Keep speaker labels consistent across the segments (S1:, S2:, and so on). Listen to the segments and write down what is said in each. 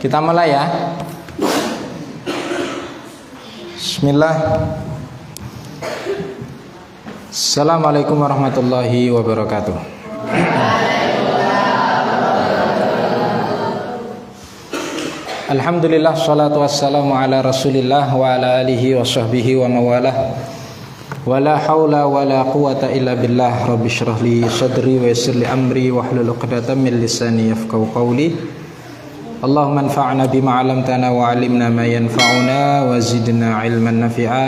S1: Kita mulai ya. Bismillah. Assalamualaikum warahmatullahi wabarakatuh. Alhamdulillah, salatu wassalamu ala rasulillah wa ala alihi wa sahbihi wa mawalah. Wala hawla wala quwata illa billah. Rabbi syrah li sadri wa yassir li amri wahlul 'uqdatam min lisani yafqahu qawli. Allahumma anfa'na bima 'allamtana wa 'allimna ma yanfa'una wa zidna 'ilman nafi'a.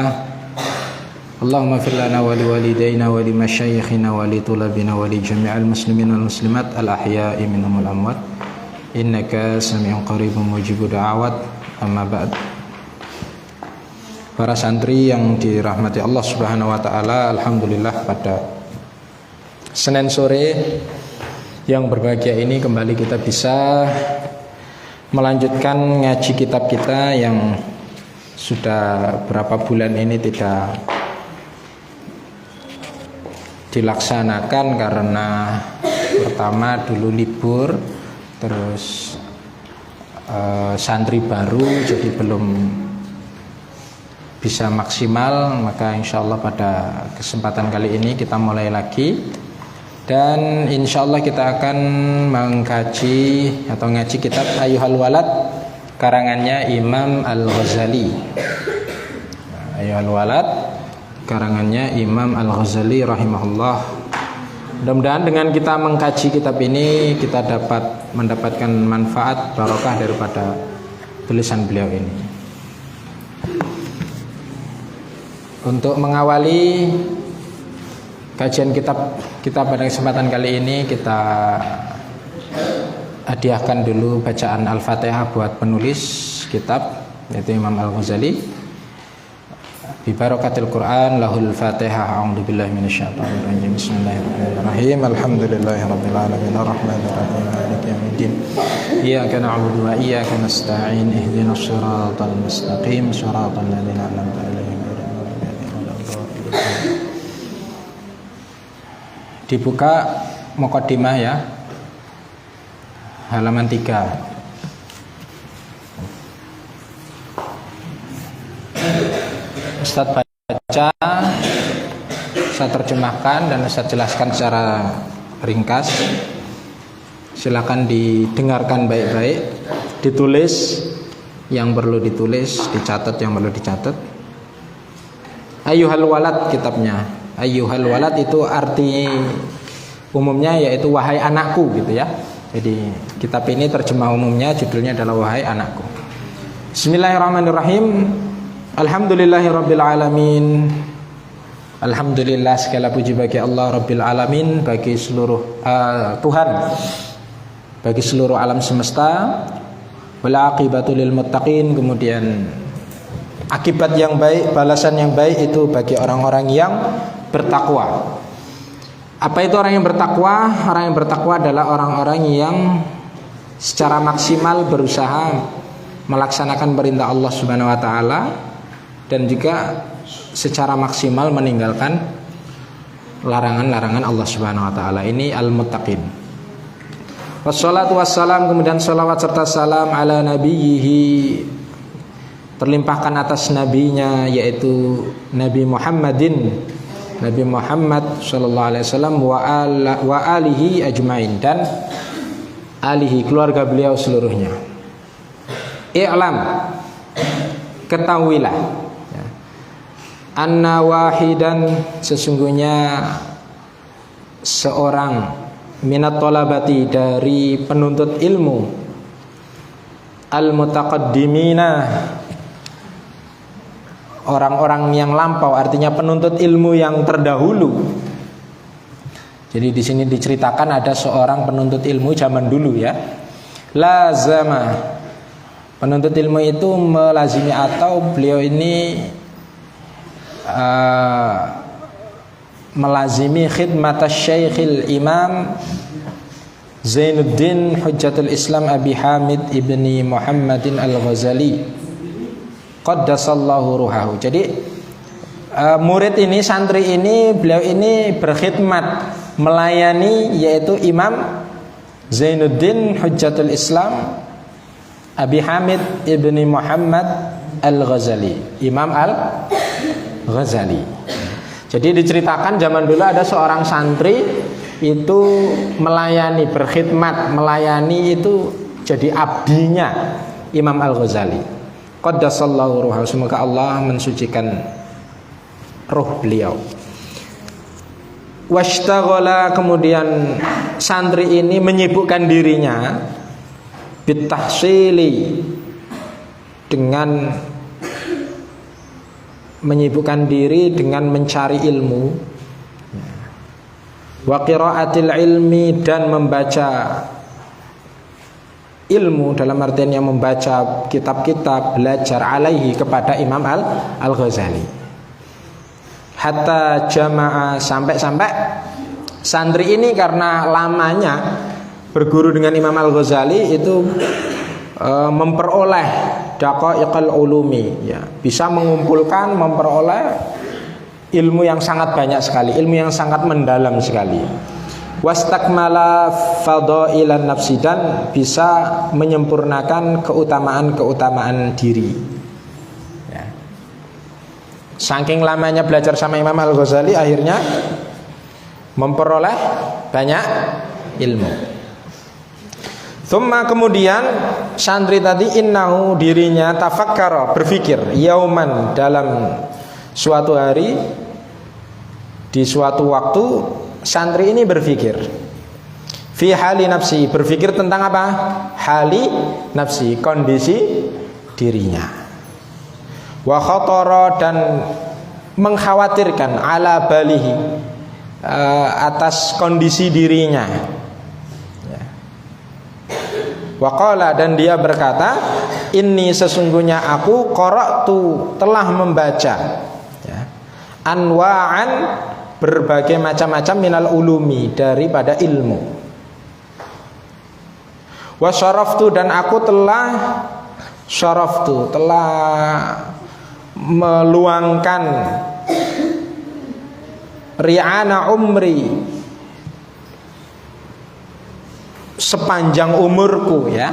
S1: Allahumma fir lana wa liwalidayna wa limasyayikhina wa litulabina wa li jami'il muslimin wal muslimat al ahya'i minhum wal amwat. Innaka sami'un qaribun mujibud da'awat. Amma ba'd. Para santri yang dirahmati Allah Subhanahu wa taala, alhamdulillah pada Senin sore yang berbahagia ini kembali kita bisa melanjutkan ngaji kitab kita yang sudah berapa bulan ini tidak dilaksanakan karena pertama dulu libur, terus santri baru jadi belum bisa maksimal. Maka insya Allah pada kesempatan kali ini kita mulai lagi. Dan insya Allah kita akan mengkaji atau ngaji kitab Ayyuhal Walad karangannya Imam Al-Ghazali. Ayyuhal Walad karangannya Imam Al-Ghazali rahimahullah. Mudah-mudahan dengan kita mengkaji kitab ini kita dapat mendapatkan manfaat barokah daripada tulisan beliau ini. Untuk mengawali kajian kitab kita pada kesempatan kali ini, kita hadiahkan dulu bacaan Al-Fatihah buat penulis kitab yaitu Imam Al-Ghazali. Bi barakatil Quran lahul Fatihah. A'udzubillahi minasyaitonir rajim. Bismillahirrahmanirrahim. Alhamdulillahirabbil alamin arrahmanir rahim maliki yaumiddin. Iyyaka na'budu wa iyyaka nasta'in. Ihdinas shiratal mustaqim, shiratal ladzina an'amta 'alaihim. Dibuka muqaddimah ya, halaman 3. Ustaz baca, saya terjemahkan dan Ustaz jelaskan secara ringkas. Silakan didengarkan baik-baik, ditulis yang perlu ditulis, dicatat yang perlu dicatat. Ayyuhal Walad kitabnya. Ayyuhal Walad itu arti umumnya yaitu wahai anakku gitu ya. Jadi kitab ini terjemah umumnya judulnya adalah wahai anakku. Bismillahirrahmanirrahim. Alhamdulillahirabbil alamin. Alhamdulillah, segala puji bagi Allah Rabbil alamin, bagi seluruh Tuhan, bagi seluruh alam semesta. Wal aqibatu lil muttaqin, kemudian akibat yang baik, balasan yang baik itu bagi orang-orang yang bertakwa. Apa itu orang yang bertakwa? Orang yang bertakwa adalah orang-orang yang secara maksimal berusaha melaksanakan perintah Allah Subhanahu wa taala dan juga secara maksimal meninggalkan larangan-larangan Allah Subhanahu wa taala. Ini al-muttaqin. Wassalatu wassalam, kemudian salawat serta salam ala nabiyhi, terlimpahkan atas nabinya yaitu Nabi Muhammadin, Nabi Muhammad sallallahu alaihi wasallam wa alihi ajmain, dan alihi keluarga beliau seluruhnya. I'lam, ketahuilah ya, anna wahidan, sesungguhnya seorang minat thalabati, dari penuntut ilmu, al-mutaqaddimina, orang-orang yang lampau, artinya penuntut ilmu yang terdahulu. Jadi di sini diceritakan ada seorang penuntut ilmu zaman dulu ya. Lazama, penuntut ilmu itu melazimi atau beliau ini melazimi khidmat Syekhil Imam Zainuddin Hujjatul Islam Abi Hamid ibni Muhammadin Al-Ghazali qaddasallahu ruhahu. Jadi murid ini, santri ini, beliau ini berkhidmat, melayani yaitu Imam Zainuddin Hujjatul Islam Abi Hamid Ibni Muhammad Al-Ghazali, Imam Al-Ghazali. Jadi diceritakan zaman dulu ada seorang santri itu melayani, berkhidmat, melayani itu jadi abdinya Imam Al-Ghazali. Qaddasallahu ruhahu, semoga Allah mensucikan ruh beliau. Washtaghala, kemudian santri ini menyibukkan dirinya bitahsili, dengan menyibukkan diri dengan mencari ilmu, wa qiraatil ilmi, dan membaca ilmu dalam artian yang membaca kitab-kitab, belajar alaihi kepada Imam Al-Ghazali. Hatta jama'a, sampai-sampai santri ini karena lamanya berguru dengan Imam Al-Ghazali itu memperoleh daqaiqul ulumi, ya, bisa mengumpulkan, memperoleh ilmu yang sangat banyak sekali, ilmu yang sangat mendalam sekali. Wastakmala fadailan nafsi, dan bisa menyempurnakan keutamaan-keutamaan diri. Saking lamanya belajar sama Imam Al-Ghazali, akhirnya memperoleh banyak ilmu. Thumma, kemudian santri tadi innahu, dirinya tafakkara, berpikir, yauman, dalam suatu hari, di suatu waktu santri ini berpikir, fi hali nafsi, berpikir tentang apa? Hali nafsi, kondisi dirinya. Wa khatara, dan mengkhawatirkan, ala balihi, atas kondisi dirinya. Wa qala, dan dia berkata, inni, sesungguhnya aku, qara'tu, telah membaca, ya, anwa'an, berbagai macam-macam, minal ulumi, daripada ilmu. Wa syaraftu, dan aku telah syaraftu, telah meluangkan ri'ana umri, sepanjang umurku, ya,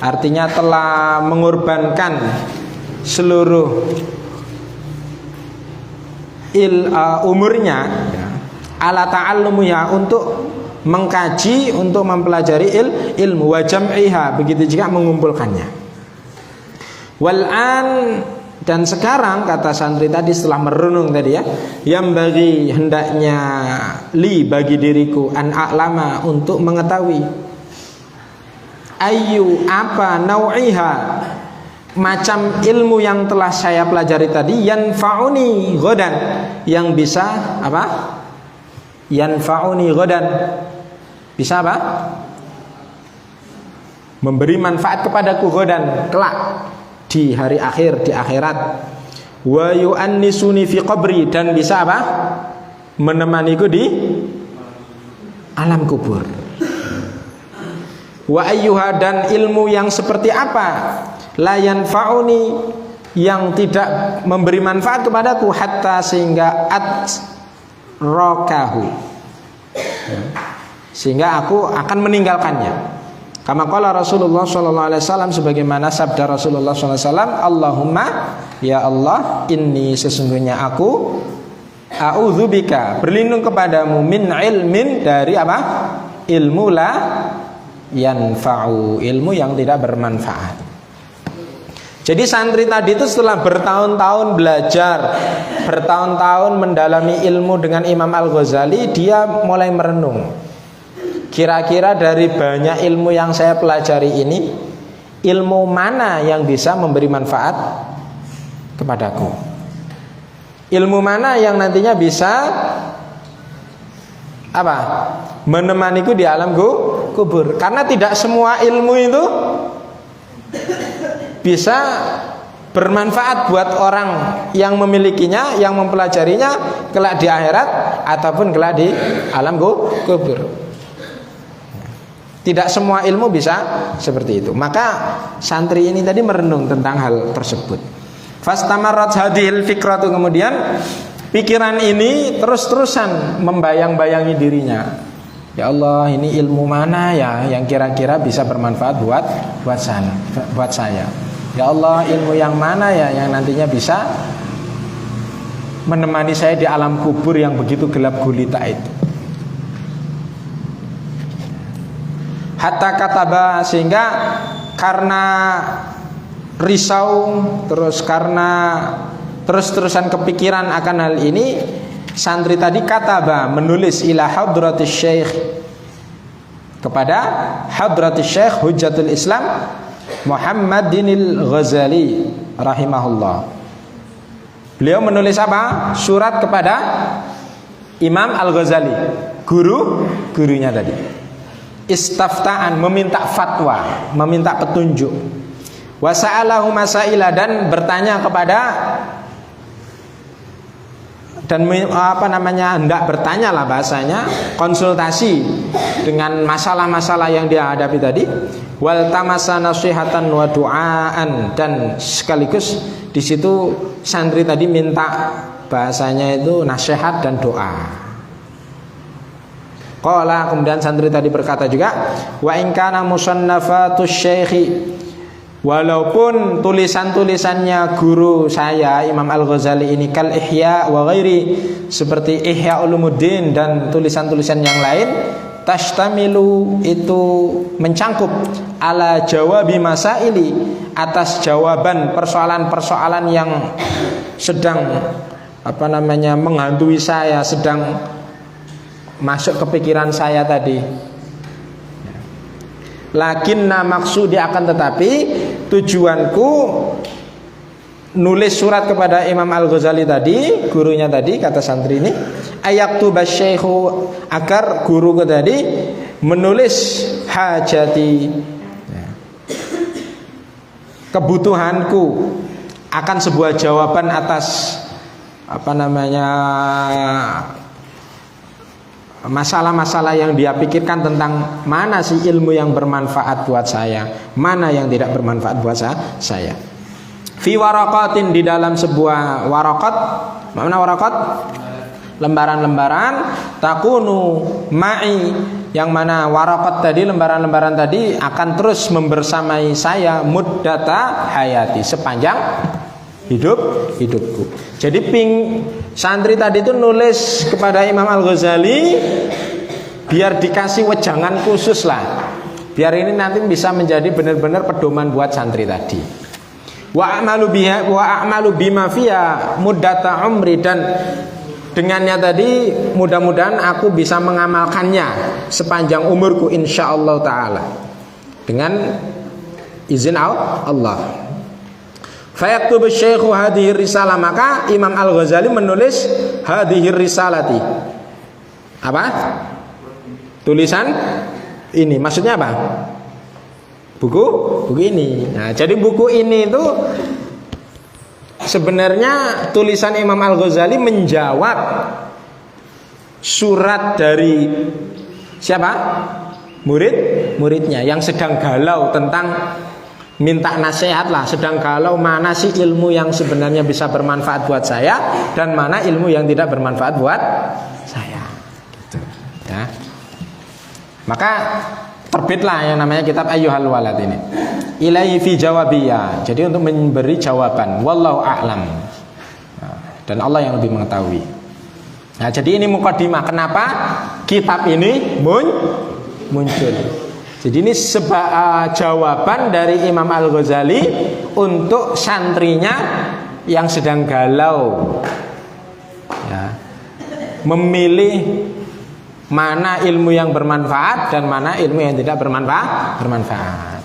S1: artinya telah mengorbankan seluruh umurnya, ya, ala ta'allumuha, untuk mengkaji, untuk mempelajari ilmu, wa jam'iha, begitu juga mengumpulkannya. Wal'an, dan sekarang, kata santri tadi setelah merenung tadi, ya, yang bagi, hendaknya, li, bagi diriku, an a'lama, untuk mengetahui, ayu, apa, nau'iha, macam ilmu yang telah saya pelajari tadi, yanfa'uni ghadan, yang bisa apa? Yanfa'uni ghadan, bisa apa? Memberi manfaat kepadaku ghadan, kelak, di hari akhir, di akhirat. Wa yu'annisuni fi qabri, dan bisa apa? Menemaniku di alam kubur. Wa ayyuha, dan ilmu yang seperti apa? La yanfa'uni, yang tidak memberi manfaat kepadaku, hatta, sehingga atrakahu, sehingga aku akan meninggalkannya. Kama qala Rasulullah sallallahu alaihi wasallam, sebagaimana sabda Rasulullah sallallahu alaihi wasallam, Allahumma, ya Allah, inni, sesungguhnya aku, a'udzubika, berlindung kepadamu, min ilmin, dari apa? Ilmu la yanfa'u, ilmu yang tidak bermanfaat. Jadi santri tadi itu setelah bertahun-tahun belajar, bertahun-tahun mendalami ilmu dengan Imam Al-Ghazali, dia mulai merenung, kira-kira dari banyak ilmu yang saya pelajari ini, ilmu mana yang bisa memberi manfaat kepadaku? Ilmu mana yang nantinya bisa apa? Menemaniku di alam kubur. Karena tidak semua ilmu itu bisa bermanfaat buat orang yang memilikinya, yang mempelajarinya, kelak di akhirat ataupun kelak di alam kubur. Tidak semua ilmu bisa seperti itu. Maka santri ini tadi merenung tentang hal tersebut. Fastamarat hadhil fikratu, kemudian pikiran ini terus-terusan membayang-bayangi dirinya. Ya Allah, ini ilmu mana ya yang kira-kira bisa bermanfaat buat saya. Ya Allah, ilmu yang mana ya yang nantinya bisa menemani saya di alam kubur yang begitu gelap gulita itu. Hatta kataba, sehingga karena risau, terus-terusan kepikiran akan hal ini, santri tadi kataba, menulis ila hadratis syekh, kepada hadratis syekh Hujjatul Islam Muhammadinil Ghazali rahimahullah. Beliau menulis apa? Surat kepada Imam Al-Ghazali, gurunya tadi. Istafta'an, meminta fatwa, meminta petunjuk. Wasa'alahu masaila, dan bertanya kepada, dan hendak bertanya lah bahasanya, konsultasi dengan masalah-masalah yang dia hadapi tadi. Wal tamasa nasihatan wa du'aan, dan sekaligus di situ santri tadi minta bahasanya itu nasihat dan doa. Qala, kemudian santri tadi berkata juga, wa in kana musannafatus syekhi, walaupun tulisan-tulisannya guru saya Imam Al-Ghazali ini kal Ihya wa ghairi, seperti Ihya Ulumuddin dan tulisan-tulisan yang lain, tashtamilu, itu mencangkup ala jawabi masaili, atas jawaban persoalan-persoalan yang sedang menghantui saya, sedang masuk ke pikiran saya tadi. Lakinna maksudi, akan tetapi tujuanku nulis surat kepada Imam Al-Ghazali tadi, gurunya tadi, kata santri ini, ayaktuba syekhu, agar guruku tadi menulis hajati, kebutuhanku, akan sebuah jawaban atas masalah-masalah yang dia pikirkan tentang mana sih ilmu yang bermanfaat buat saya, mana yang tidak bermanfaat buat saya. Fi waraqatin, di dalam sebuah waraqat. Mana waraqat? Lembaran-lembaran. Takunu ma'i, yang mana waraqat tadi, lembaran-lembaran tadi akan terus membersamai saya muddata hayati, sepanjang hidupku. Jadi santri tadi itu nulis kepada Imam Al-Ghazali biar dikasih wejangan khusus lah, biar ini nanti bisa menjadi benar-benar pedoman buat santri tadi. Wa a'malu bima fiha muddata umri, dan dengannya tadi mudah-mudahan aku bisa mengamalkannya sepanjang umurku insyaallah taala, dengan izin Allah. Fayaktubu syekhu hadhihi risalah, maka Imam Al-Ghazali menulis hadhihi risalati. Apa? Tulisan ini, maksudnya apa? Buku ini. Nah, jadi buku ini itu sebenarnya tulisan Imam Al-Ghazali menjawab surat dari siapa? Muridnya yang sedang galau tentang minta nasihat lah, sedang galau mana sih ilmu yang sebenarnya bisa bermanfaat buat saya dan mana ilmu yang tidak bermanfaat buat saya, gitu ya. Maka terbitlah yang namanya kitab Ayyuhal Walad ini, ilaihi fi jawabiyah, jadi untuk memberi jawaban, wallahu a'lam, dan Allah yang lebih mengetahui. Nah, jadi ini muqaddimah kenapa kitab ini muncul. Jadi ini jawaban dari Imam Al-Ghazali untuk santrinya yang sedang galau ya, memilih mana ilmu yang bermanfaat dan mana ilmu yang tidak bermanfaat.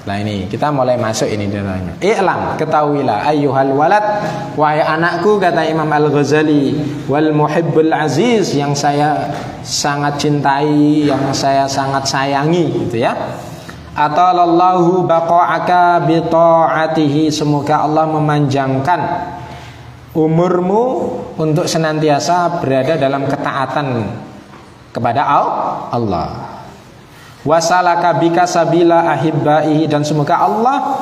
S1: Nah, ini kita mulai masuk ini dalamnya. I'lam, ketahuilah ayyuhal walad, wahai anakku, kata Imam Al-Ghazali, wal muhibbul aziz, yang saya sangat cintai, yang saya sangat sayangi, gitu ya. Atalallahu baqa'aka bi ta'atihi, semoga Allah memanjangkan umurmu untuk senantiasa berada dalam ketaatan kepada Allah. Wasalaka bika sabila ahibbaihi, dan semoga Allah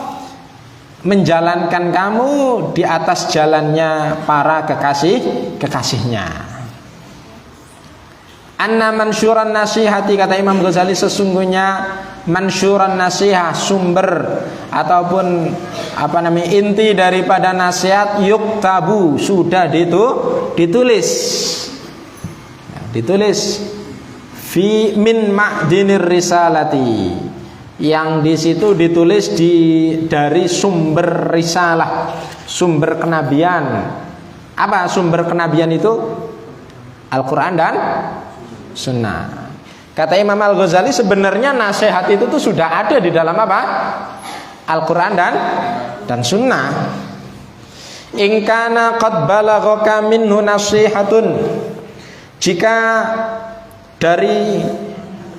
S1: menjalankan kamu di atas jalannya para kekasihnya. Anna mansyuran nasihati, kata Imam Ghazali, sesungguhnya mansyuran nasihah, sumber ataupun inti daripada nasihat, yuktabu, sudah ditulis fi min ma'dinir risalati, yang di situ ditulis dari sumber risalah, sumber kenabian. Apa sumber kenabian itu? Al-Quran dan Sunnah. Kata Imam Al-Ghazali, sebenarnya nasihat itu tuh sudah ada di dalam apa? Al-Quran dan Sunnah. In kana qad balaghaka minhu nasihatun, jika dari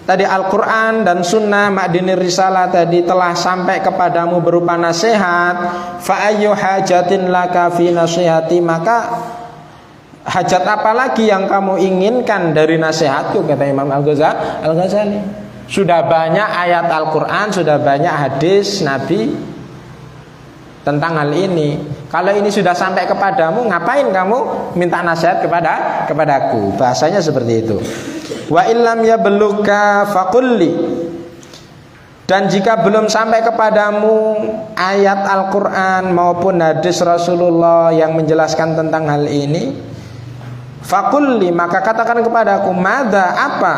S1: tadi Al-Quran dan Sunnah, ma'dinir risalah tadi, telah sampai kepadamu berupa nasihat, fa ayyu hajatin laka fi nasihati, maka hajat apa lagi yang kamu inginkan dari nasihatku, kata Imam Al-Ghazali. Sudah banyak ayat Al-Quran, sudah banyak hadis Nabi tentang hal ini. Kalau ini sudah sampai kepadamu, ngapain kamu minta nasihat kepadaku? Bahasanya seperti itu. Wa illam yablugka faqulli, dan jika belum sampai kepadamu ayat Al-Quran maupun hadis Rasulullah yang menjelaskan tentang hal ini, faqulli, maka katakan kepadaku, madza, apa,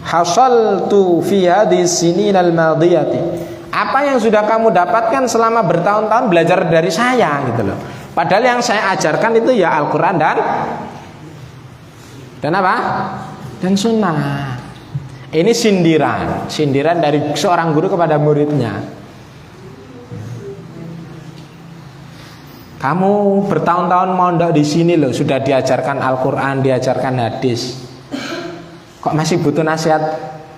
S1: hasaltu fi hadhihi sininal madiyati, apa yang sudah kamu dapatkan selama bertahun-tahun belajar dari saya, gitu loh. Padahal yang saya ajarkan itu ya Al-Quran dan apa? Dan Sunnah. Ini sindiran dari seorang guru kepada muridnya. Kamu bertahun-tahun mondok di sini loh, sudah diajarkan Al-Quran, diajarkan hadis, kok masih butuh nasihat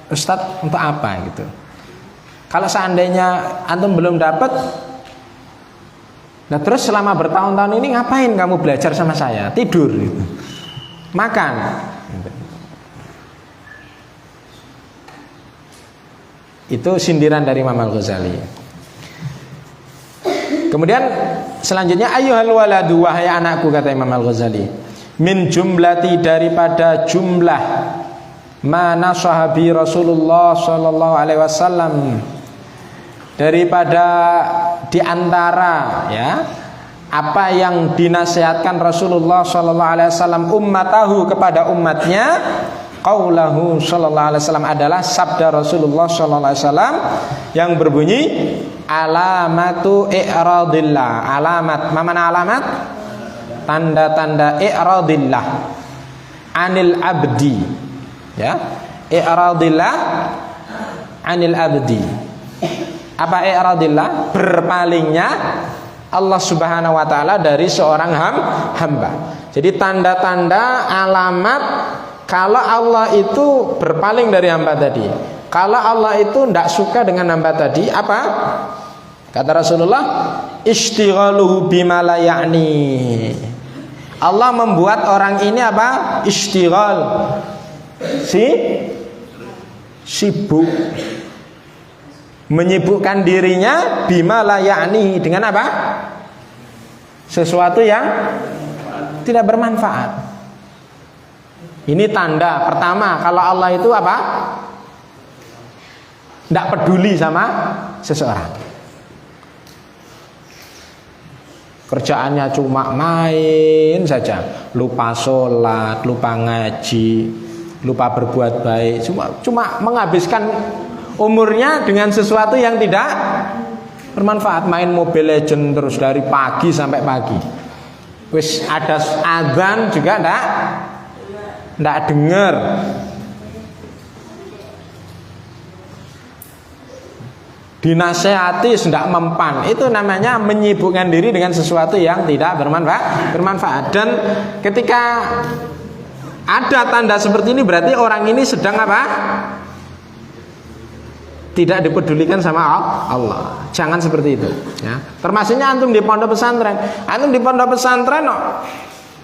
S1: Ustadz untuk apa gitu? Kalau seandainya antum belum dapat, nah terus selama bertahun-tahun ini ngapain kamu belajar sama saya? Tidur gitu, makan. Itu sindiran dari Imam Al-Ghazali. Kemudian selanjutnya, ayyuhal waladu, wahai anakku, kata Imam Al-Ghazali, min jumlati, daripada jumlah mana sahabi Rasulullah sallallahu alaihi wasallam, daripada diantara ya apa yang dinasihatkan Rasulullah sallallahu alaihi wasallam ummatahu, kepada umatnya, qaulahu sallallahu alaihi wasallam, adalah sabda Rasulullah sallallahu alaihi wasallam yang berbunyi, alamatu i'radillah. Alamat, mana alamat? Tanda-tanda i'radillah anil abdi, ya, i'radillah anil abdi. Apa i'radillah? Berpalingnya Allah Subhanahu wa taala dari seorang hamba. Jadi tanda-tanda, alamat kalau Allah itu berpaling dari hamba tadi, kalau Allah itu tidak suka dengan hamba tadi, apa? Kata Rasulullah, istighaluhu bima la ya'ni. Allah membuat orang ini apa? Istighal, sibuk, menyibukkan dirinya bima la ya'ni, dengan apa? Sesuatu yang tidak bermanfaat. Ini tanda pertama kalau Allah itu apa? Tidak peduli sama seseorang. Kerjaannya cuma main saja, lupa sholat, lupa ngaji, lupa berbuat baik, cuma menghabiskan umurnya dengan sesuatu yang tidak bermanfaat. Main Mobile Legend terus dari pagi sampai pagi. Wis ada azan juga ndak dengar. Dinasehati tidak mempan. Itu namanya menyibukkan diri dengan sesuatu yang tidak bermanfaat. Dan ketika ada tanda seperti ini, berarti orang ini sedang apa? Tidak dipedulikan sama Allah. Jangan seperti itu, ya. Termasuknya antum di pondok pesantren. Antum di pondok pesantren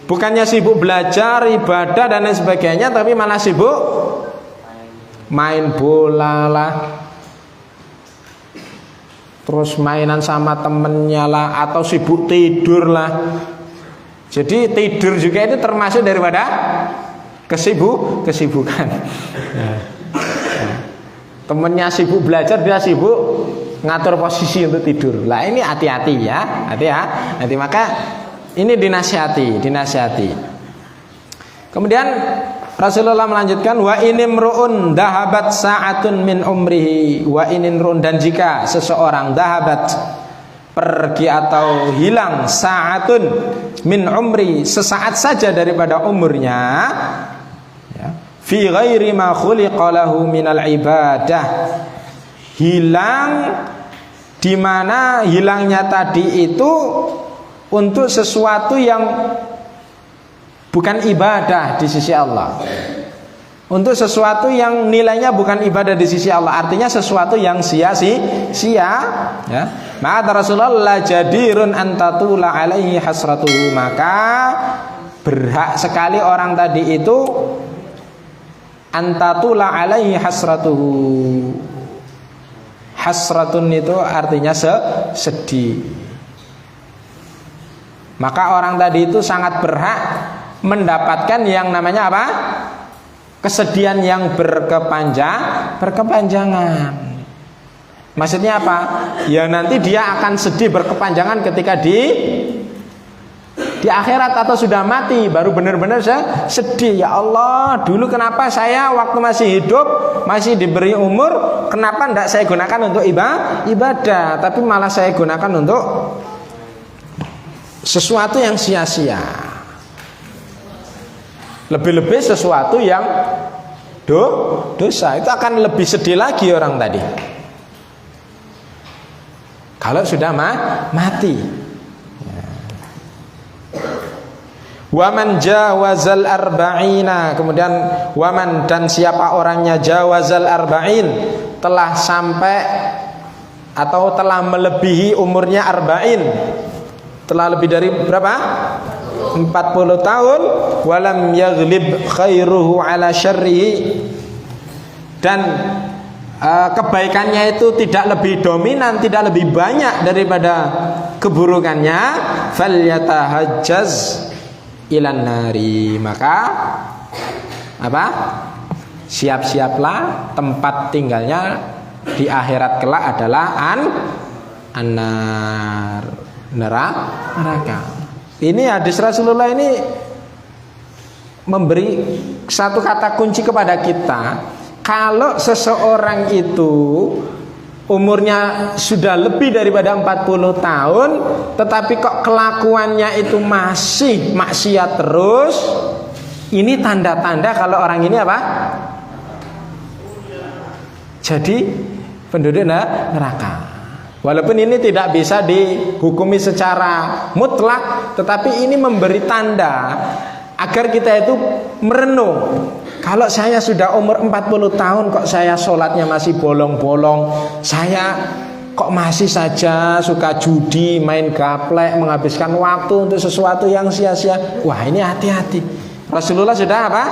S1: bukannya sibuk belajar, ibadah dan lain sebagainya, tapi malah sibuk main bola lah, terus mainan sama temennya lah, atau sibuk tidur lah. Jadi tidur juga itu termasuk daripada kesibukan. Temennya sibuk belajar, dia sibuk ngatur posisi untuk tidur. Lah ini hati-hati ya, hati. Maka ini dinasihati. Kemudian Rasulullah melanjutkan, wa inimruun dahabat sa'atun min umrihi, wa inimruun, dan jika seseorang dahabat, pergi atau hilang, sa'atun min umri, sesaat saja daripada umurnya, ya, fi ghairi ma khuliqa lahu minal ibadah, hilang di mana hilangnya tadi itu untuk sesuatu yang bukan ibadah di sisi Allah, untuk sesuatu yang nilainya bukan ibadah di sisi Allah, artinya sesuatu yang sia-sia, ya. Maka Rasulullah la jadirun antatula alaihi hasratuhu, maka berhak sekali orang tadi itu antatula alaihi hasratuhu. Hasratun itu artinya sedih. Maka orang tadi itu sangat berhak mendapatkan yang namanya apa? Kesedihan yang berkepanjangan. Maksudnya apa? Ya nanti dia akan sedih berkepanjangan ketika di akhirat atau sudah mati, baru benar-benar sedih. Ya Allah, dulu kenapa saya waktu masih hidup, masih diberi umur, kenapa tidak saya gunakan untuk ibadah, tapi malah saya gunakan untuk sesuatu yang sia-sia. Lebih-lebih sesuatu yang dosa, itu akan lebih sedih lagi orang tadi kalau sudah mati. Waman jawazal arba'ina, kemudian waman, dan siapa orangnya jawazal arba'in, telah sampai atau telah melebihi umurnya arba'in, telah lebih dari berapa? 40 tahun, walam yaghlib khairuhu ala syarrihi, dan kebaikannya itu tidak lebih dominan, tidak lebih banyak daripada keburukannya, falyatahajjaz ilan nari, maka apa? Siap-siaplah tempat tinggalnya di akhirat kelak adalah neraka. Ini hadis Rasulullah ini memberi satu kata kunci kepada kita. Kalau seseorang itu umurnya sudah lebih daripada 40 tahun, tetapi kok kelakuannya itu masih maksiat terus, ini tanda-tanda kalau orang ini apa? Jadi penduduk neraka. Walaupun ini tidak bisa dihukumi secara mutlak, tetapi ini memberi tanda agar kita itu merenung. Kalau saya sudah umur 40 tahun kok saya sholatnya masih bolong-bolong, saya kok masih saja suka judi, main gaplek, menghabiskan waktu untuk sesuatu yang sia-sia. Wah, ini hati-hati. Rasulullah sudah apa?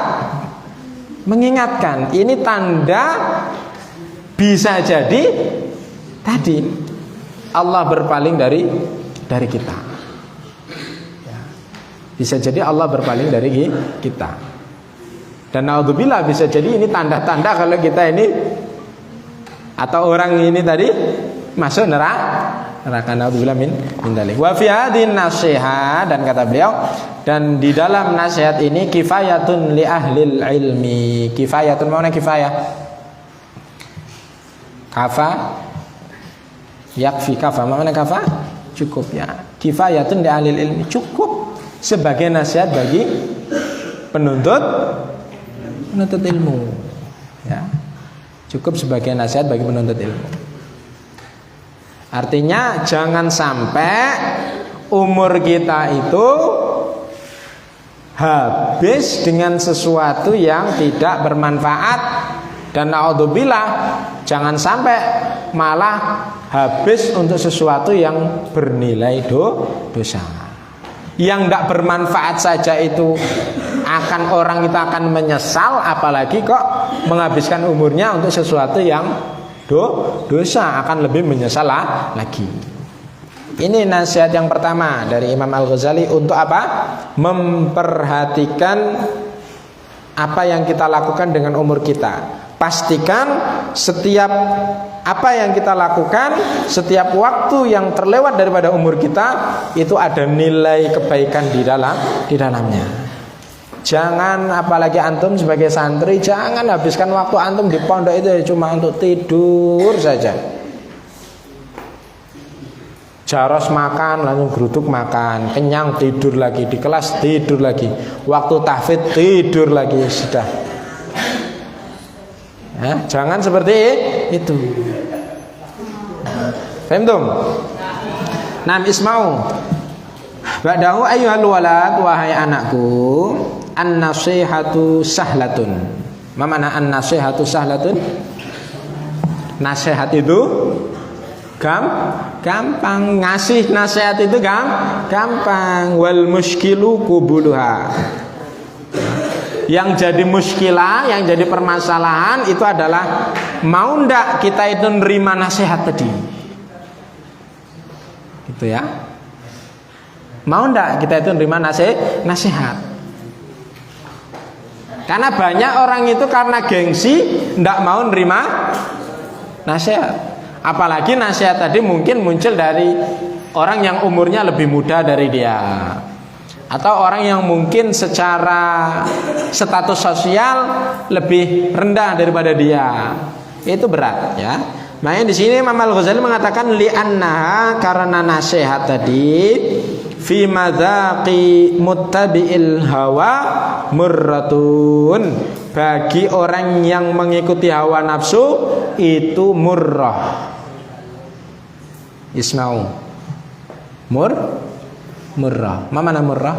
S1: Mengingatkan. Ini tanda bisa jadi tadi Allah berpaling dari kita. Ya. Bisa jadi Allah berpaling dari kita. Dan naudzubillah, bisa jadi ini tanda-tanda kalau kita ini atau orang ini tadi masuk neraka. Naudzubillah min dzalik. Wa fi hadhin nasihat, dan kata beliau, dan di dalam nasihat ini kifayatun li ahlil ilmi. Kifayatun, mana kifayah? Kafa yakfi, kafa mana kafa? Cukup, ya. Kifayatun li ahlil ilmi, cukup sebagai nasihat bagi penuntut ilmu, ya. Cukup sebagai nasihat bagi penuntut ilmu. Artinya jangan sampai umur kita itu habis dengan sesuatu yang tidak bermanfaat, dan naudzubillah, jangan sampai malah habis untuk sesuatu yang bernilai dosa. Yang tidak bermanfaat saja itu orang itu akan menyesal, apalagi kok menghabiskan umurnya untuk sesuatu yang dosa, akan lebih menyesal lagi. Ini nasihat yang pertama dari Imam Al-Ghazali untuk apa? Memperhatikan apa yang kita lakukan dengan umur kita. Pastikan setiap apa yang kita lakukan, setiap waktu yang terlewat daripada umur kita itu ada nilai kebaikan di dalamnya. Jangan, apalagi antum sebagai santri, jangan habiskan waktu antum di pondok itu cuma untuk tidur saja. Jaros makan, langsung geruduk makan, kenyang tidur lagi, di kelas tidur lagi, waktu tahfidz tidur lagi, sudah. Jangan seperti itu. Faham? Nam isma'u. Ba'dahu ayyuhal walad, wahai anakku, an-nasihatu sahlatun. Ma mana an-nasihatu sahlatun? Nasihat itu gampang, ngasih nasihat itu gampang. Wal muskilu kubuluha. Yang jadi muskilah, yang jadi permasalahan itu adalah mau ndak kita itu nerima nasihat tadi, gitu ya. Mau ndak kita itu nerima nasihat? Karena banyak orang itu karena gengsi ndak mau nerima nasihat. Apalagi nasihat tadi mungkin muncul dari orang yang umurnya lebih muda dari dia, atau orang yang mungkin secara status sosial lebih rendah daripada dia. Itu berat ya. Makanya di sini Imam Al-Ghazali mengatakan li'annaha, karena nasihat tadi fi madzaqi muttabi'il hawa murratun, bagi orang yang mengikuti hawa nafsu itu murrah. Isma'u. Murrah. Mana murrah?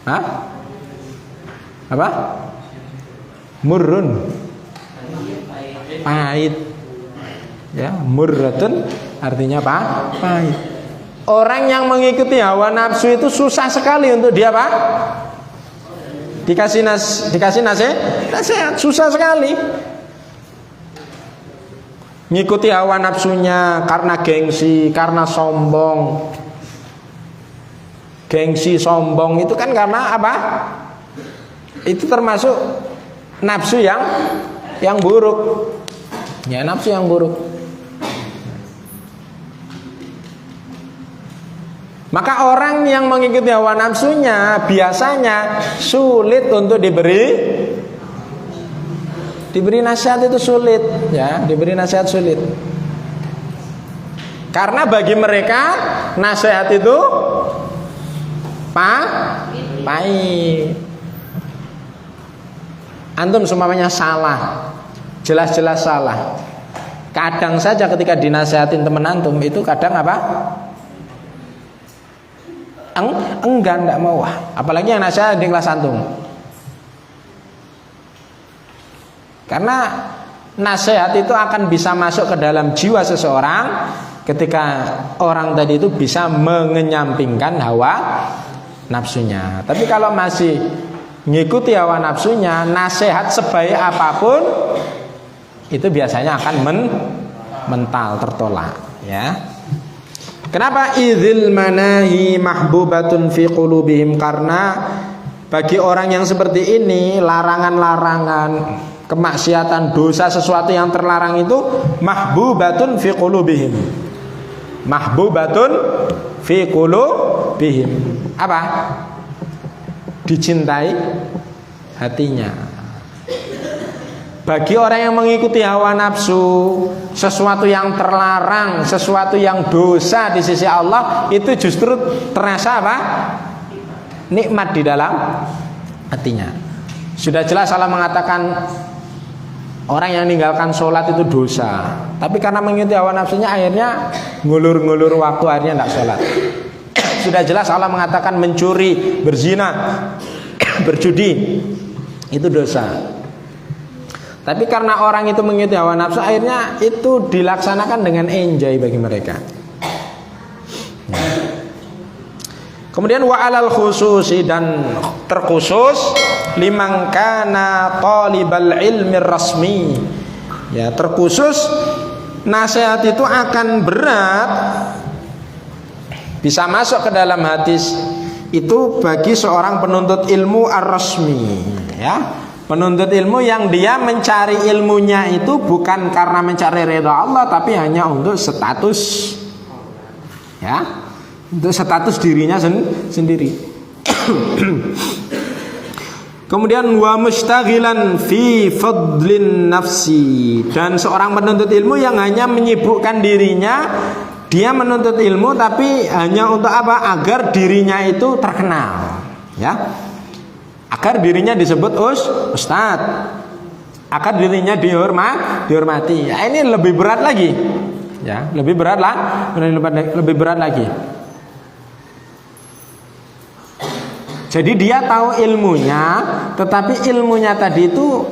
S1: Hah? Apa? Murrun. Pahit. Ya, murratun artinya apa? Pahit. Orang yang mengikuti hawa nafsu itu susah sekali untuk dia apa? Dikasih nasihat, susah sekali. Ngikuti hawa nafsunya karena gengsi, karena sombong. Gengsi, sombong itu kan karena apa? Itu termasuk nafsu yang buruk. Ya, nafsu yang buruk. Maka orang yang mengikuti hawa nafsunya biasanya sulit untuk diberi nasihat, itu sulit ya, diberi nasihat sulit. Karena bagi mereka nasihat itu pahit. Antum semuanya salah, jelas-jelas salah. Kadang saja ketika dinasihatin teman antum itu kadang apa? Enggan, enggak mau. Apalagi yang nasihat di kelas antum. Karena nasihat itu akan bisa masuk ke dalam jiwa seseorang ketika orang tadi itu bisa mengenyampingkan hawa nafsunya. Tapi kalau masih ngikuti hawa nafsunya, nasihat sebaik apapun itu biasanya akan mental, tertolak ya. Kenapa? Idzil manahi mahbubatun fi qulubihim, karena bagi orang yang seperti ini larangan-larangan, kemaksiatan, dosa, sesuatu yang terlarang itu mahbubatun fi qulubihim. Mahbubatun fi qulubihim. Apa? Dicintai hatinya. Bagi orang yang mengikuti hawa nafsu, sesuatu yang terlarang, sesuatu yang dosa di sisi Allah itu justru terasa apa? Nikmat di dalam hatinya. Sudah jelas Allah mengatakan orang yang meninggalkan sholat itu dosa, tapi karena mengikuti hawa nafsunya akhirnya ngulur-ngulur waktu, akhirnya tidak sholat. Sudah jelas Allah mengatakan mencuri, berzina, berjudi itu dosa. Tapi karena orang itu mengikuti hawa nafsu, akhirnya itu dilaksanakan dengan enjoy bagi mereka. Kemudian wa alal khususi, dan terkhusus liman kana talibal ilmi rasmi. Ya, terkhusus nasihat itu akan berat, bisa masuk ke dalam hadis Itu bagi seorang penuntut ilmu ar-rasmi, ya. Penuntut ilmu yang dia mencari ilmunya itu bukan karena mencari ridha Allah, tapi hanya untuk status, ya, untuk status dirinya sendiri. Kemudian wa mustaghilan fi fadlin nafsi, dan seorang penuntut ilmu yang hanya menyibukkan dirinya, dia menuntut ilmu tapi hanya untuk apa? Agar dirinya itu terkenal, ya. Agar dirinya disebut ustad, agar dirinya dihormati. Ya, ini lebih berat lagi, ya, lebih berat lagi. Jadi dia tahu ilmunya, tetapi ilmunya tadi itu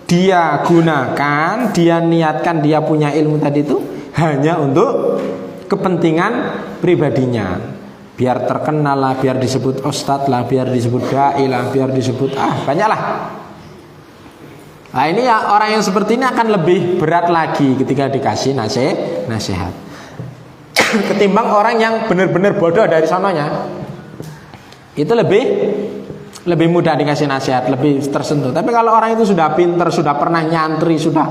S1: dia gunakan, dia niatkan, dia punya ilmu tadi itu hanya untuk kepentingan pribadinya. Biar terkenal lah, biar disebut ustadz lah, biar disebut dai lah, biar disebut banyak lah. Nah ini ya, orang yang seperti ini akan lebih berat lagi ketika dikasih nasihat ketimbang orang yang benar-benar bodoh dari sononya. Itu lebih mudah dikasih nasihat, lebih tersentuh. Tapi kalau orang itu sudah pinter, sudah pernah nyantri, sudah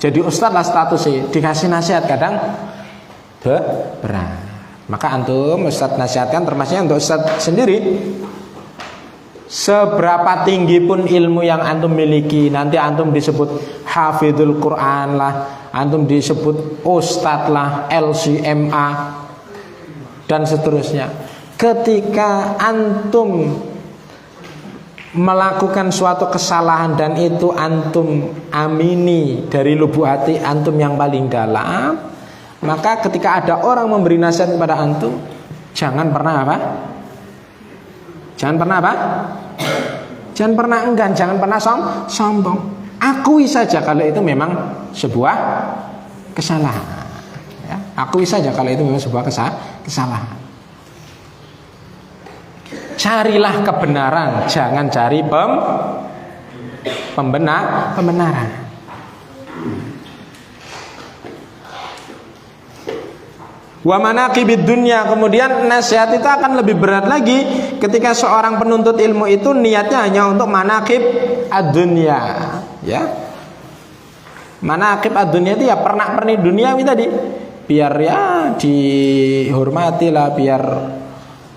S1: jadi ustadz lah statusnya, dikasih nasihat kadang berat. Maka antum ustadz nasihatkan, termasuknya untuk ustadz sendiri. Seberapa tinggi pun ilmu yang antum miliki, nanti antum disebut hafidhul Quran lah, antum disebut ustadz lah, LCMA dan seterusnya. Ketika antum melakukan suatu kesalahan dan itu antum amini dari lubuk hati antum yang paling dalam, maka ketika ada orang memberi nasihat kepada antum, jangan pernah apa? Jangan pernah apa? Jangan pernah enggan, jangan pernah sombong. Akui saja kalau itu memang sebuah kesalahan, ya, akui saja kalau itu memang sebuah kesalahan. Carilah kebenaran, jangan cari pembenaran. Wa manaqibid dunya, kemudian nasihat itu akan lebih berat lagi ketika seorang penuntut ilmu itu niatnya hanya untuk manaqib ad-dunya, ya. Manaqib ad-dunya itu ya pernak-pernik duniawi tadi, biar ya dihormati lah, biar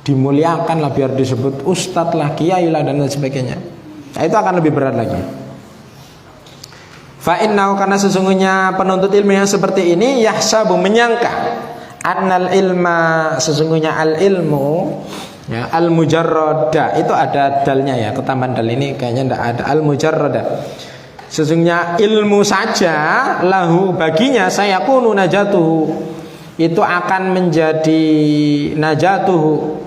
S1: dimuliakan lah, biar disebut ustadz lah, kiai lah, dan lain sebagainya. Nah, itu akan lebih berat lagi. Fa innahu, karena sesungguhnya penuntut ilmu yang seperti ini yahsabu, menyangka, annal ilma, sesungguhnya al ilmu, ya, al mujarrada, itu ada dalnya ya, ketambahan dal ini kayaknya tidak ada, al mujarrada, sesungguhnya ilmu saja, lahu, baginya, sayakunu najatuhu, itu akan menjadi najatuhu,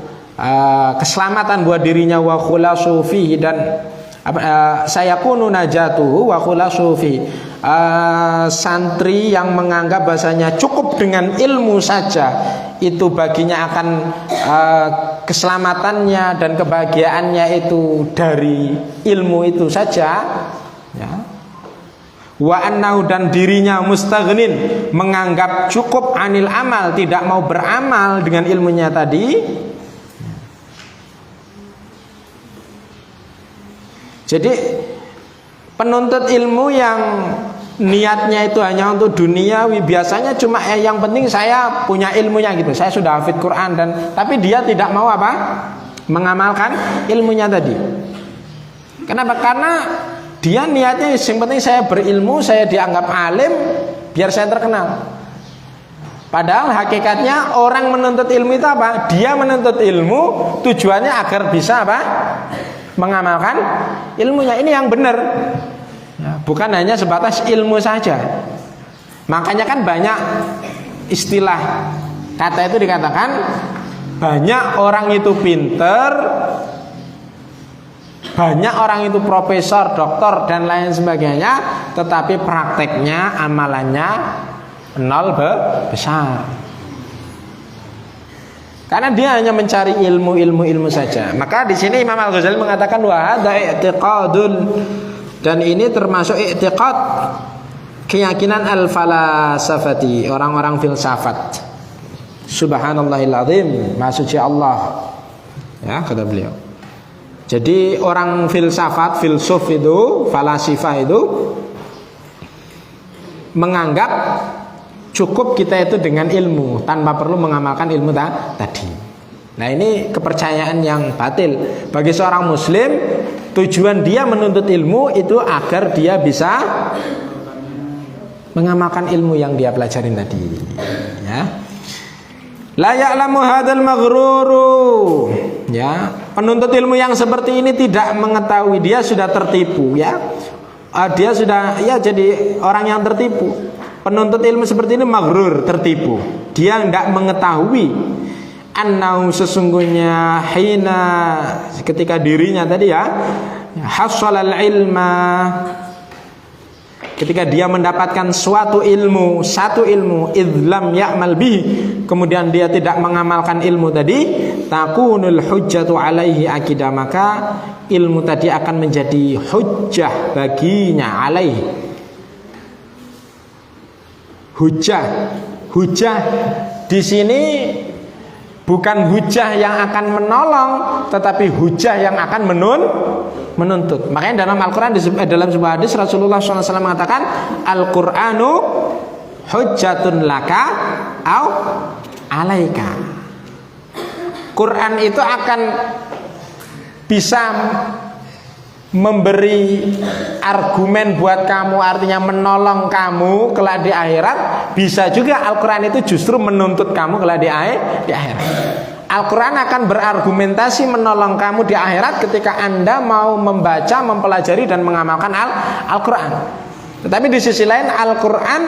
S1: keselamatan buat dirinya, wa khulasu fihi, dan sayakunu najatuhu wa khulasu fihi, santri yang menganggap bahasanya cukup dengan ilmu saja itu baginya akan keselamatannya dan kebahagiaannya itu dari ilmu itu saja, ya. Wa annahu, dan dirinya mustaghnin, menganggap cukup anil amal, tidak mau beramal dengan ilmunya tadi. Jadi penuntut ilmu yang niatnya itu hanya untuk duniawi, biasanya cuma yang penting saya punya ilmunya gitu, saya sudah hafid Quran, dan tapi dia tidak mau apa? Mengamalkan ilmunya tadi. Kenapa? Karena dia niatnya yang penting saya berilmu, saya dianggap alim, biar saya terkenal. Padahal hakikatnya orang menuntut ilmu itu apa? Dia menuntut ilmu tujuannya agar bisa apa? Mengamalkan ilmunya. Ini yang benar, ya, bukan hanya sebatas ilmu saja. Makanya kan banyak istilah kata itu dikatakan, banyak orang itu pinter, banyak orang itu profesor, doktor, dan lain sebagainya, tetapi prakteknya, amalannya nol besar. Karena dia hanya mencari ilmu saja. Maka di sini Imam Al-Ghazali mengatakan wa hadza i'tiqadun, dan ini termasuk i'tiqad, keyakinan al-falasafati, orang-orang filsafat. Subhanallahil azim, maha suci Allah. Ya, kata beliau. Jadi orang filsafat, filsuf itu, falasifah itu menganggap cukup kita itu dengan ilmu tanpa perlu mengamalkan ilmu tadi. Nah, ini kepercayaan yang batil. Bagi seorang muslim, tujuan dia menuntut ilmu itu agar dia bisa mengamalkan ilmu yang dia pelajarin tadi. Ya. La ya'lamu hadzal maghruru. Ya, penuntut ilmu yang seperti ini tidak mengetahui, dia sudah tertipu, ya. Dia sudah jadi orang yang tertipu. Penuntut ilmu seperti ini maghrur, tertipu. Dia tidak mengetahui annahu sesungguhnya hina ketika dirinya tadi hasalal ilma, ketika dia mendapatkan satu ilmu idlam ya'mal bihi, kemudian dia tidak mengamalkan ilmu tadi, takunul hujjatu alaihi akidah, maka ilmu tadi akan menjadi hujjah baginya alaihi. Hujjah di sini bukan hujjah yang akan menolong, tetapi hujjah yang akan menuntut. Makanya dalam Al-Quran, dalam sebuah hadis Rasulullah SAW mengatakan, Al-Qur'anu hujjatun laka au alaika. Quran itu akan bisa memberi argumen buat kamu, artinya menolong kamu kelak di akhirat. Bisa juga Al-Quran itu justru menuntut kamu kelak di akhirat. Al-Quran akan berargumentasi menolong kamu di akhirat ketika Anda mau membaca, mempelajari dan mengamalkan Al-Quran. Tetapi di sisi lain Al-Quran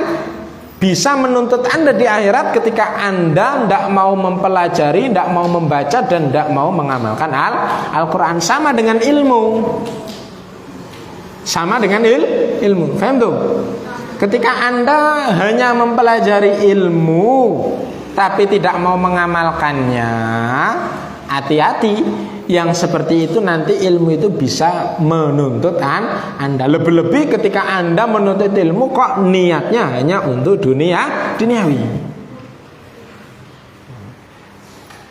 S1: bisa menuntut Anda di akhirat ketika Anda tidak mau mempelajari, tidak mau membaca dan tidak mau mengamalkan Al-Quran. Sama dengan ilmu. Faham tuh? Ketika Anda hanya mempelajari ilmu tapi tidak mau mengamalkannya, hati-hati. Yang seperti itu nanti ilmu itu bisa menuntut Anda. Lebih-lebih ketika Anda menuntut ilmu kok niatnya hanya untuk duniawi.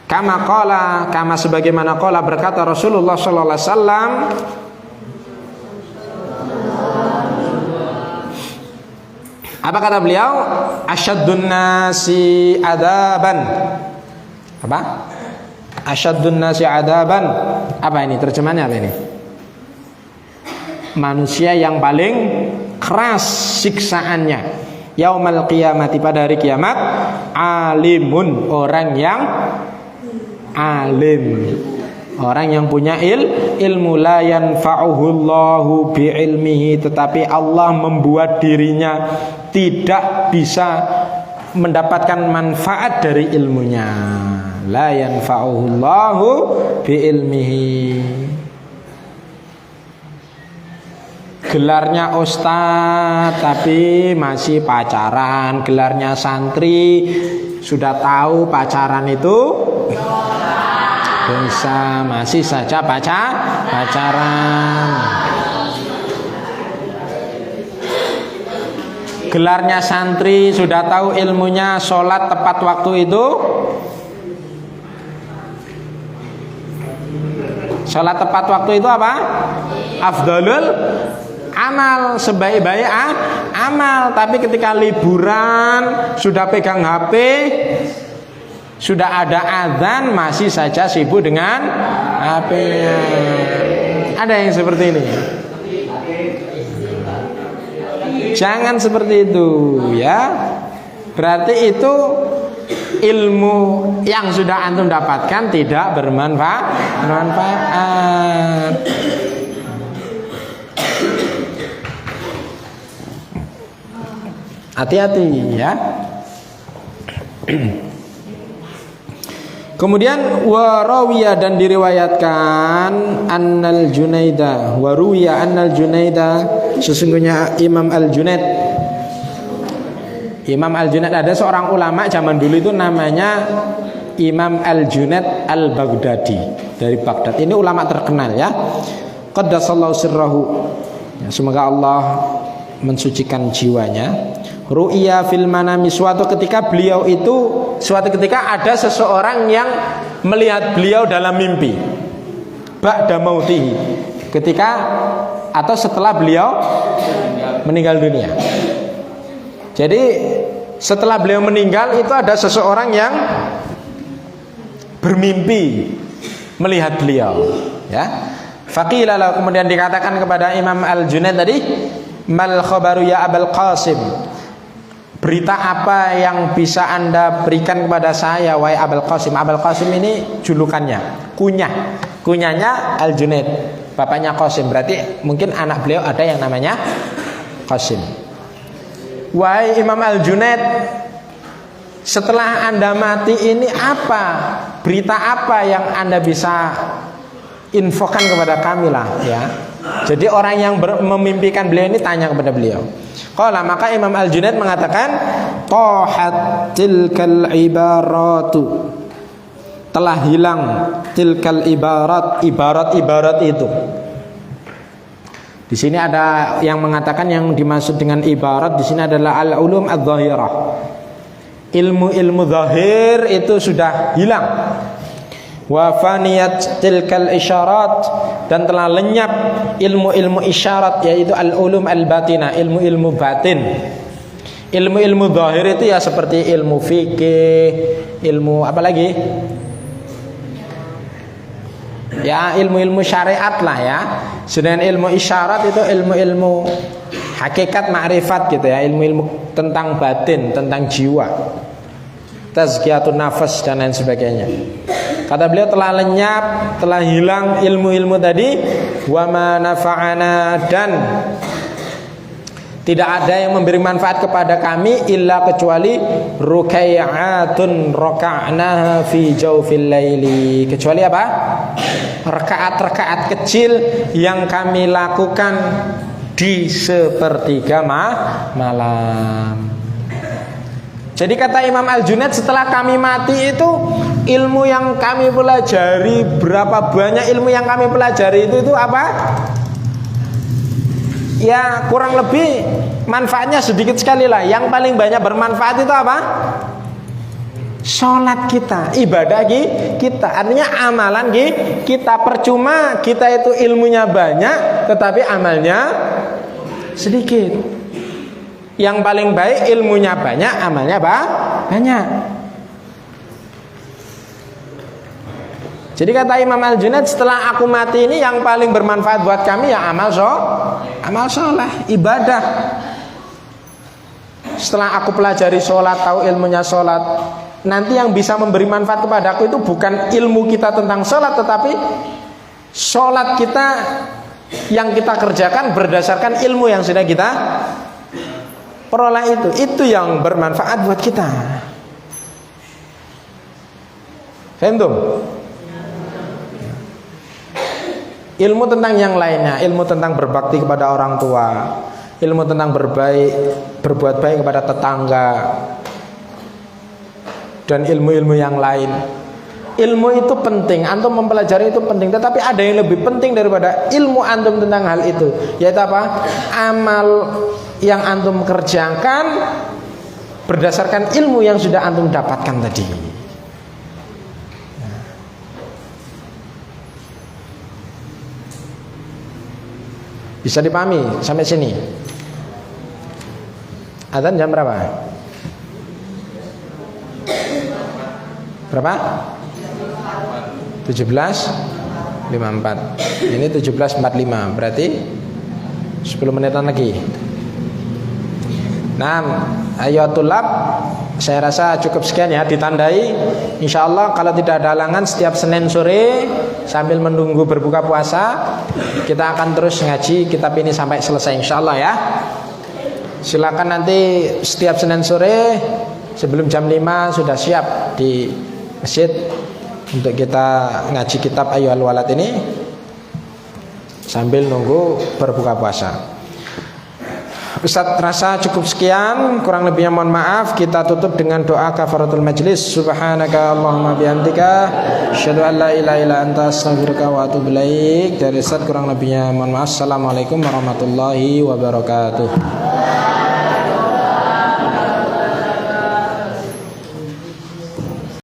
S1: Kama sebagaimana qala berkata Rasulullah sallallahu alaihi wasallam, apa kata beliau? Asyaddun nasi adaban. Apa? Asyaddun nasi adaban. Apa ini terjemahannya, apa ini? Manusia yang paling keras siksaannya yaumal qiyamati, pada hari kiamat, alimun, orang yang alim, orang yang punya ilmu, la yanfa'uhullahu bi'ilmihi, tetapi Allah membuat dirinya tidak bisa mendapatkan manfaat dari ilmunya. La yanfa'uhullahu bi'ilmihi. Gelarnya ustaz tapi masih pacaran, gelarnya santri sudah tahu pacaran itu dosa, masih saja pacaran. Gelarnya santri sudah tahu ilmunya sholat tepat waktu itu. Sholat tepat waktu itu apa? Afdalul amal, sebaik-baik amal. Tapi ketika liburan sudah pegang HP, sudah ada azan, masih saja sibuk dengan HP-nya. Ada yang seperti ini? Jangan seperti itu, ya. Berarti itu ilmu yang sudah antum dapatkan tidak bermanfaat. Hati-hati, ya. Kemudian warawiya, dan diriwayatkan annal Junaida, waruwiya annal Junaida, sesungguhnya Imam Al-Junaid ada seorang ulama zaman dulu itu namanya Imam Al-Junaid Al-Baghdadi dari Baghdad. Ini ulama terkenal, ya. Qaddasallahu sirrahu, ya, semoga Allah mensucikan jiwanya. ru'ya fil manami, suatu ketika ada seseorang yang melihat beliau dalam mimpi. Ba'da mautihi, ketika atau setelah beliau meninggal dunia. Jadi setelah beliau meninggal itu ada seseorang yang bermimpi melihat beliau, ya. Faqila lahu, kemudian dikatakan kepada Imam Al-Junaid tadi, mal khabaru ya Abul Qasim, berita apa yang bisa Anda berikan kepada saya wahai Abul Qasim. Abul Qasim ini julukannya, kunyanya Al-Junaid, bapaknya Qasim, berarti mungkin anak beliau ada yang namanya Qasim. Wahai Imam Al-Junaid, setelah Anda mati ini berita apa yang Anda bisa infokan kepada kami lah, ya. Jadi orang yang memimpikan beliau ini tanya kepada beliau. Qala, maka Imam Al-Junaid mengatakan, tahat tilkal ibaratu, telah hilang tilkal ibarat itu. Di sini ada yang mengatakan yang dimaksud dengan ibarat di sini adalah al-ulum adz-dzahirah. Ilmu zahir itu sudah hilang. Wa faniyat tilkal isyarat, dan telah lenyap ilmu-ilmu isyarat, yaitu al-ulum al-batina, ilmu-ilmu batin. Ilmu-ilmu zahir itu ya seperti ilmu fikih, ilmu apa lagi? Ya ilmu-ilmu syariat lah, ya. Sedangkan ilmu isyarat itu ilmu-ilmu hakikat ma'rifat gitu, ya, ilmu-ilmu tentang batin, tentang jiwa, tazkiyatun nafas dan lain sebagainya. Kata beliau telah lenyap, telah hilang ilmu-ilmu tadi. Wa ma nafa'ana, dan tidak ada yang memberi manfaat kepada kami illa kecuali rukai'atun raka'naha fi jawfil laili, kecuali apa? Rakaat-rakaat kecil yang kami lakukan di sepertiga malam. Jadi kata Imam Al-Junaid, setelah kami mati itu ilmu yang kami pelajari, berapa banyak ilmu yang kami pelajari itu apa? Ya kurang lebih manfaatnya sedikit sekali lah. Yang paling banyak bermanfaat itu apa? Sholat kita, ibadah kita, artinya amalan kita. Percuma kita itu ilmunya banyak tetapi amalnya sedikit. Yang paling baik ilmunya banyak, amalnya banyak. Jadi kata Imam Al-Junaid, setelah aku mati ini yang paling bermanfaat buat kami ya amal soleh, ibadah. Setelah aku pelajari sholat, tahu ilmunya sholat, nanti yang bisa memberi manfaat kepada aku itu bukan ilmu kita tentang sholat, tetapi sholat kita yang kita kerjakan berdasarkan ilmu yang sudah kita peroleh, itu yang bermanfaat buat kita. Paham tuh? Ilmu tentang yang lainnya, ilmu tentang berbakti kepada orang tua, ilmu tentang berbuat baik kepada tetangga, dan ilmu-ilmu yang lain. Ilmu itu penting, antum mempelajari itu penting, tetapi ada yang lebih penting daripada ilmu antum tentang hal itu, yaitu apa? Amal yang antum kerjakan berdasarkan ilmu yang sudah antum dapatkan tadi. Bisa dipahami sampai sini? Adzan jam berapa? Berapa? 17.54. Ini 17.45, berarti 10 menitan lagi. Nah, ayo tulab, saya rasa cukup sekian ya, ditandai. Insyaallah kalau tidak ada halangan setiap Senin sore sambil menunggu berbuka puasa kita akan terus ngaji kitab ini sampai selesai insyaallah ya. Silakan nanti setiap Senin sore sebelum jam 5 sudah siap di masjid untuk kita ngaji kitab Ayyuhal Walad ini sambil nunggu berbuka puasa. Ustaz rasa cukup sekian, kurang lebihnya mohon maaf. Kita tutup dengan doa kafaratul majlis. Subhanaka Allahumma bihamdika asyhadu an la ilaha illa anta astaghfiruka wa atubu ilaik. Dari Ustaz kurang lebihnya mohon maaf. Assalamualaikum warahmatullahi wabarakatuh.